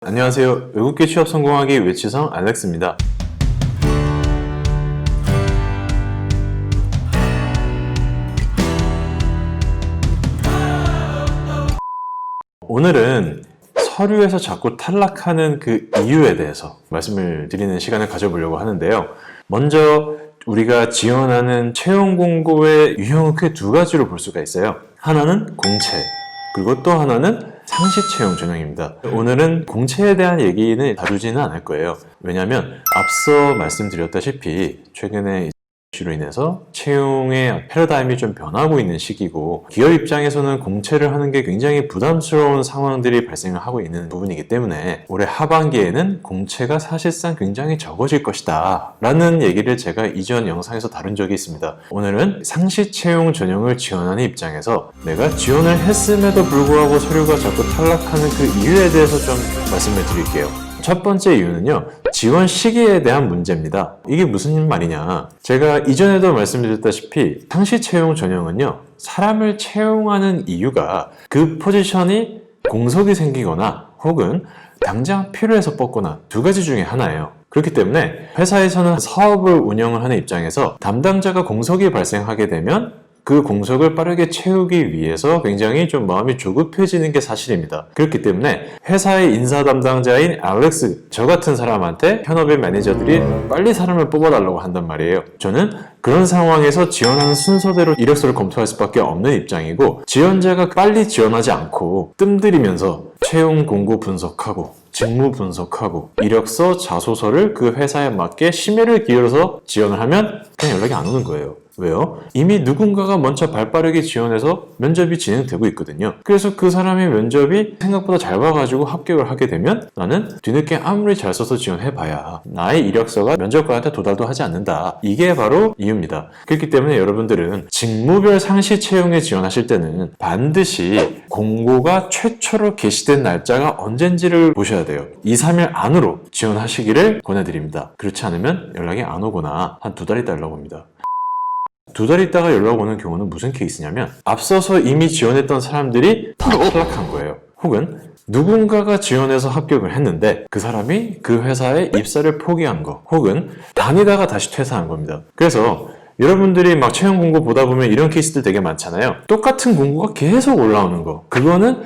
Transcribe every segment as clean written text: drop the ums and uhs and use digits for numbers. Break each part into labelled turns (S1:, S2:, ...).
S1: 안녕하세요. 외국계 취업 성공하기 외치성 알렉스입니다. 오늘은 서류에서 자꾸 탈락하는 그 이유에 대해서 말씀을 드리는 시간을 가져보려고 하는데요. 먼저 우리가 지원하는 채용 공고의 유형은 크게 두 가지로 볼 수가 있어요. 하나는 공채, 그리고 또 하나는 상시 채용 전형입니다. 오늘은 공채에 대한 얘기는 다루지는 않을 거예요. 왜냐하면 앞서 말씀드렸다시피 최근에 이슈로 인해서 채용의 패러다임이 좀 변하고 있는 시기고, 기업 입장에서는 공채를 하는 게 굉장히 부담스러운 상황들이 발생을 하고 있는 부분이기 때문에 올해 하반기에는 공채가 사실상 굉장히 적어질 것이다 라는 얘기를 제가 이전 영상에서 다룬 적이 있습니다. 오늘은 상시 채용 전형을 지원하는 입장에서 내가 지원을 했음에도 불구하고 서류가 자꾸 탈락하는 그 이유에 대해서 좀 말씀을 드릴게요. 첫 번째 이유는요, 지원 시기에 대한 문제입니다. 이게 무슨 말이냐, 제가 이전에도 말씀드렸다시피 상시 채용 전형은요, 사람을 채용하는 이유가 그 포지션이 공석이 생기거나 혹은 당장 필요해서 뽑거나 두 가지 중에 하나예요. 그렇기 때문에 회사에서는 사업을 운영을 하는 입장에서 담당자가 공석이 발생하게 되면 그 공석을 빠르게 채우기 위해서 굉장히 좀 마음이 조급해지는 게 사실입니다. 그렇기 때문에 회사의 인사 담당자인 알렉스, 저 같은 사람한테 현업의 매니저들이 빨리 사람을 뽑아달라고 한단 말이에요. 저는 그런 상황에서 지원하는 순서대로 이력서를 검토할 수밖에 없는 입장이고, 지원자가 빨리 지원하지 않고 뜸들이면서 채용 공고 분석하고 직무 분석하고 이력서, 자소서를 그 회사에 맞게 심혈을 기울여서 지원을 하면 그냥 연락이 안 오는 거예요. 왜요? 이미 누군가가 먼저 발빠르게 지원해서 면접이 진행되고 있거든요. 그래서 그 사람의 면접이 생각보다 잘 봐가지고 합격을 하게 되면 나는 뒤늦게 아무리 잘 써서 지원해봐야 나의 이력서가 면접관한테 도달도 하지 않는다. 이게 바로 이유입니다. 그렇기 때문에 여러분들은 직무별 상시 채용에 지원하실 때는 반드시 공고가 최초로 게시된 날짜가 언젠지를 보셔야 돼요. 2, 3일 안으로 지원하시기를 권해드립니다. 그렇지 않으면 연락이 안 오거나 한 2달 있다 연락 옵니다. 2달 있다가 연락 오는 경우는 무슨 케이스냐면, 앞서서 이미 지원했던 사람들이 다 탈락한 거예요. 혹은 누군가가 지원해서 합격을 했는데 그 사람이 그 회사에 입사를 포기한 거, 혹은 다니다가 다시 퇴사한 겁니다. 그래서 여러분들이 막 채용 공고 보다 보면 이런 케이스들 되게 많잖아요. 똑같은 공고가 계속 올라오는 거. 그거는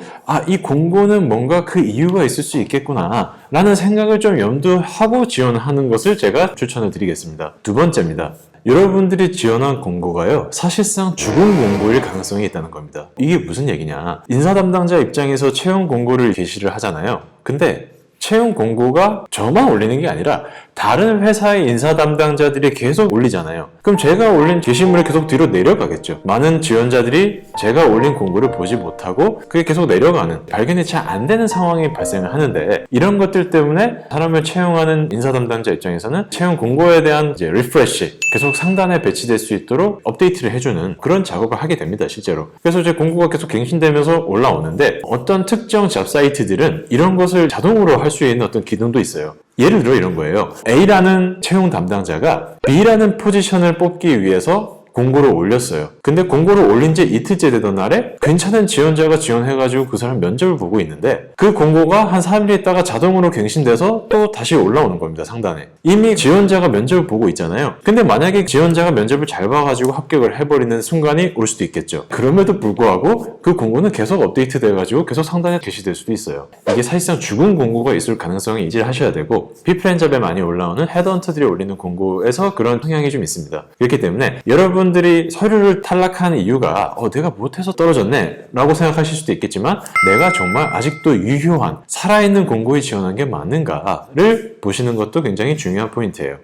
S1: 이 공고는 뭔가 그 이유가 있을 수 있겠구나 라는 생각을 좀 염두하고 지원하는 것을 제가 추천을 드리겠습니다. 두 번째입니다. 여러분들이 지원한 공고가요, 사실상 죽은 공고일 가능성이 있다는 겁니다. 이게 무슨 얘기냐, 인사 담당자 입장에서 채용 공고를 게시를 하잖아요. 근데 채용 공고가 저만 올리는 게 아니라 다른 회사의 인사 담당자들이 계속 올리잖아요. 그럼 제가 올린 게시물이 계속 뒤로 내려가겠죠. 많은 지원자들이 제가 올린 공고를 보지 못하고 그게 계속 내려가는, 발견이 잘 안 되는 상황이 발생을 하는데, 이런 것들 때문에 사람을 채용하는 인사 담당자 입장에서는 채용 공고에 대한 리프레시, 계속 상단에 배치될 수 있도록 업데이트를 해주는 그런 작업을 하게 됩니다, 실제로. 그래서 이제 공고가 계속 갱신되면서 올라오는데, 어떤 특정 잡 사이트들은 이런 것을 자동으로 할 수 있는 어떤 기능도 있어요. 예를 들어 이런 거예요. A라는 채용 담당자가 B라는 포지션을 뽑기 위해서 공고를 올렸어요. 근데 공고를 올린 지 이틀째 되던 날에 괜찮은 지원자가 지원해가지고 그 사람 면접을 보고 있는데, 그 공고가 한 3일 있다가 자동으로 갱신돼서 또 다시 올라오는 겁니다, 상단에. 이미 지원자가 면접을 보고 있잖아요. 근데 만약에 지원자가 면접을 잘 봐가지고 합격을 해버리는 순간이 올 수도 있겠죠. 그럼에도 불구하고 그 공고는 계속 업데이트 돼가지고 계속 상단에 게시될 수도 있어요. 이게 사실상 죽은 공고가 있을 가능성이 인지를 하셔야 되고, 피프렌잡에 많이 올라오는 헤드헌터들이 올리는 공고에서 그런 성향이 좀 있습니다. 그렇기 때문에 여러분들이 서류를 탈락한 이유가 내가 못해서 떨어졌네 라고 생각하실 수도 있겠지만, 내가 정말 아직도 유효한 살아있는 공고에 지원한 게 맞는가를 보시는 것도 굉장히 중요한 포인트예요.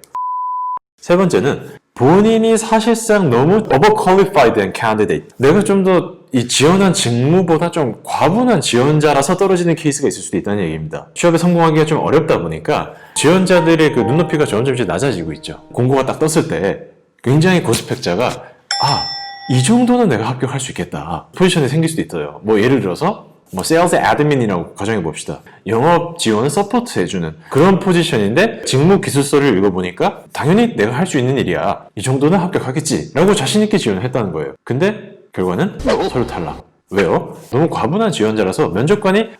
S1: 세 번째는 본인이 사실상 너무 overqualified candidate, 내가 좀 더 이 지원한 직무보다 좀 과분한 지원자라서 떨어지는 케이스가 있을 수도 있다는 얘기입니다. 취업에 성공하기가 좀 어렵다 보니까 지원자들의 그 눈높이가 점점 낮아지고 있죠. 공고가 딱 떴을 때 굉장히 고스펙자가 이 정도는 내가 합격할 수 있겠다 포지션이 생길 수도 있어요. 예를 들어서 세일즈 애드민이라고 가정해 봅시다. 영업 지원을 서포트 해주는 그런 포지션인데, 직무 기술서를 읽어보니까 당연히 내가 할 수 있는 일이야, 이 정도는 합격하겠지 라고 자신있게 지원을 했다는 거예요. 근데 결과는 서류 탈락. 왜요? 너무 과분한 지원자라서 면접관이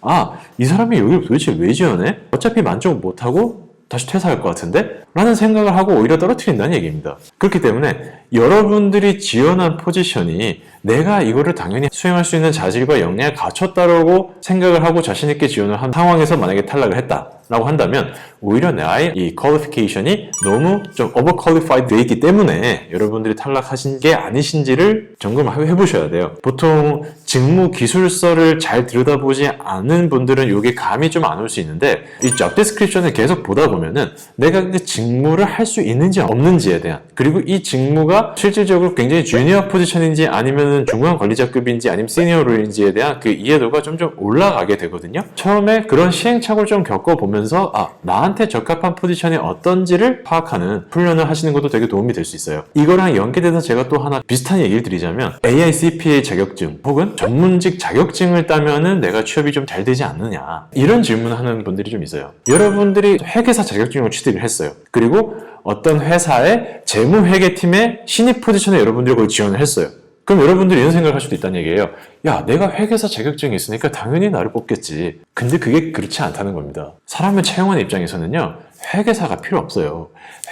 S1: 이 사람이 여기를 도대체 왜 지원해? 어차피 만족 못하고 다시 퇴사할 것 같은데? 라는 생각을 하고 오히려 떨어뜨린다는 얘기입니다. 그렇기 때문에 여러분들이 지원한 포지션이 내가 이거를 당연히 수행할 수 있는 자질과 역량을 갖췄다라고 생각을 하고 자신있게 지원을 한 상황에서 만약에 탈락을 했다라고 한다면 오히려 나의 이 퀄리피케이션이 너무 좀 overqualified 되어 있기 때문에 여러분들이 탈락하신 게 아니신지를 점검해 보셔야 돼요. 보통 직무 기술서를 잘 들여다보지 않은 분들은 이게 감이 좀 안 올 수 있는데 이 job description을 계속 보다 보면은 내가 그 직무를 할 수 있는지 없는지에 대한 그리고 이 직무가 실질적으로 굉장히 주니어 포지션인지 아니면 중간 관리자급인지 아니면 시니어로인지에 대한 그 이해도가 점점 올라가게 되거든요. 처음에 그런 시행착오를 좀 겪어보면서 나한테 적합한 포지션이 어떤지를 파악하는 훈련을 하시는 것도 되게 도움이 될 수 있어요. 이거랑 연계돼서 제가 또 하나 비슷한 얘기를 드리자면 AICPA 자격증 혹은 전문직 자격증을 따면은 내가 취업이 좀 잘 되지 않느냐 이런 질문을 하는 분들이 좀 있어요. 여러분들이 회계사 자격증을 취득을 했어요. 그리고 어떤 회사의 재무회계팀의 신입 포지션에 여러분들이 그걸 지원을 했어요. 그럼 여러분들이 이런 생각을 할 수도 있다는 얘기예요. 야, 내가 회계사 자격증이 있으니까 당연히 나를 뽑겠지. 근데 그게 그렇지 않다는 겁니다. 사람을 채용하는 입장에서는요, 회계사가 필요 없어요.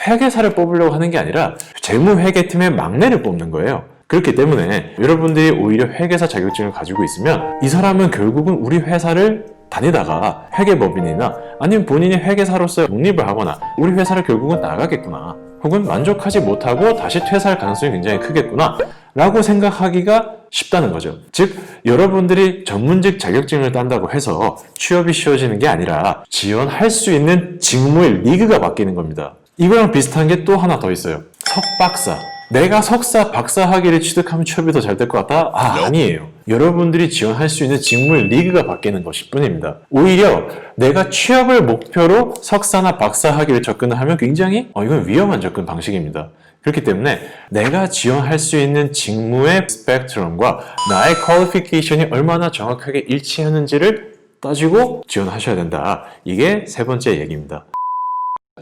S1: 회계사를 뽑으려고 하는 게 아니라 재무회계팀의 막내를 뽑는 거예요. 그렇기 때문에 여러분들이 오히려 회계사 자격증을 가지고 있으면 이 사람은 결국은 우리 회사를 다니다가 회계법인이나 아니면 본인이 회계사로서 독립을 하거나 우리 회사를 결국은 나가겠구나 혹은 만족하지 못하고 다시 퇴사할 가능성이 굉장히 크겠구나 라고 생각하기가 쉽다는 거죠. 즉 여러분들이 전문직 자격증을 딴다고 해서 취업이 쉬워지는 게 아니라 지원할 수 있는 직무의 리그가 바뀌는 겁니다. 이거랑 비슷한 게 또 하나 더 있어요. 석박사. 내가 석사, 박사 학위를 취득하면 취업이 더 잘 될 것 같다? 아니에요. 여러분들이 지원할 수 있는 직무의 리그가 바뀌는 것일 뿐입니다. 오히려 내가 취업을 목표로 석사나 박사 학위를 접근을 하면 굉장히 이건 위험한 접근 방식입니다. 그렇기 때문에 내가 지원할 수 있는 직무의 스펙트럼과 나의 퀄리피케이션이 얼마나 정확하게 일치하는지를 따지고 지원하셔야 된다. 이게 세 번째 얘기입니다.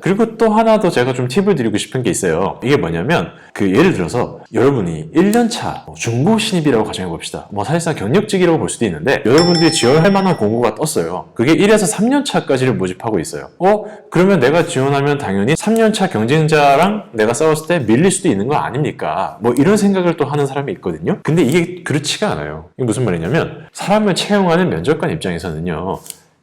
S1: 그리고 또 하나 더 제가 좀 팁을 드리고 싶은 게 있어요. 이게 뭐냐면 예를 들어서 여러분이 1년차 중고 신입이라고 가정해 봅시다. 사실상 경력직이라고 볼 수도 있는데 여러분들이 지원할 만한 공고가 떴어요. 그게 1에서 3년차까지를 모집하고 있어요. 그러면 내가 지원하면 당연히 3년차 경쟁자랑 내가 싸웠을 때 밀릴 수도 있는 거 아닙니까? 이런 생각을 또 하는 사람이 있거든요. 근데 이게 그렇지가 않아요. 이게 무슨 말이냐면 사람을 채용하는 면접관 입장에서는요.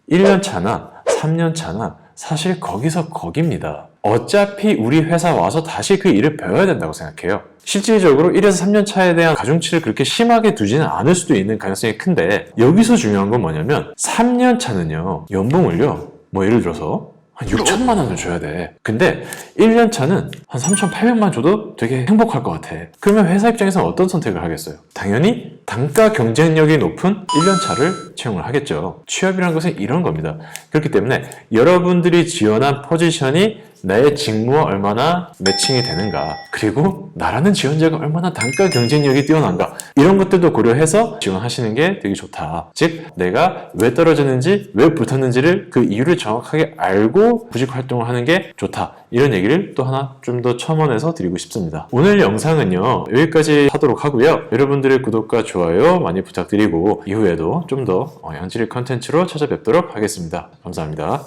S1: 1년차나 3년차나 사실 거기서 거깁니다. 어차피 우리 회사 와서 다시 그 일을 배워야 된다고 생각해요. 실질적으로 1에서 3년 차에 대한 가중치를 그렇게 심하게 두지는 않을 수도 있는 가능성이 큰데 여기서 중요한 건 뭐냐면 3년 차는요. 연봉을요. 예를 들어서 한 6천만 원을 줘야 돼. 근데 1년 차는 한 3,800만 줘도 되게 행복할 것 같아. 그러면 회사 입장에서는 어떤 선택을 하겠어요? 당연히 단가 경쟁력이 높은 1년 차를 채용을 하겠죠. 취업이라는 것은 이런 겁니다. 그렇기 때문에 여러분들이 지원한 포지션이 나의 직무와 얼마나 매칭이 되는가, 그리고 나라는 지원자가 얼마나 단가 경쟁력이 뛰어난가, 이런 것들도 고려해서 지원하시는 게 되게 좋다. 즉 내가 왜 떨어졌는지 왜 붙었는지를 그 이유를 정확하게 알고 구직 활동을 하는 게 좋다. 이런 얘기를 또 하나 좀 더 첨언해서 드리고 싶습니다. 오늘 영상은요 여기까지 하도록 하고요. 여러분들의 구독과 좋아요 많이 부탁드리고 이후에도 좀 더 양질의 컨텐츠로 찾아뵙도록 하겠습니다. 감사합니다.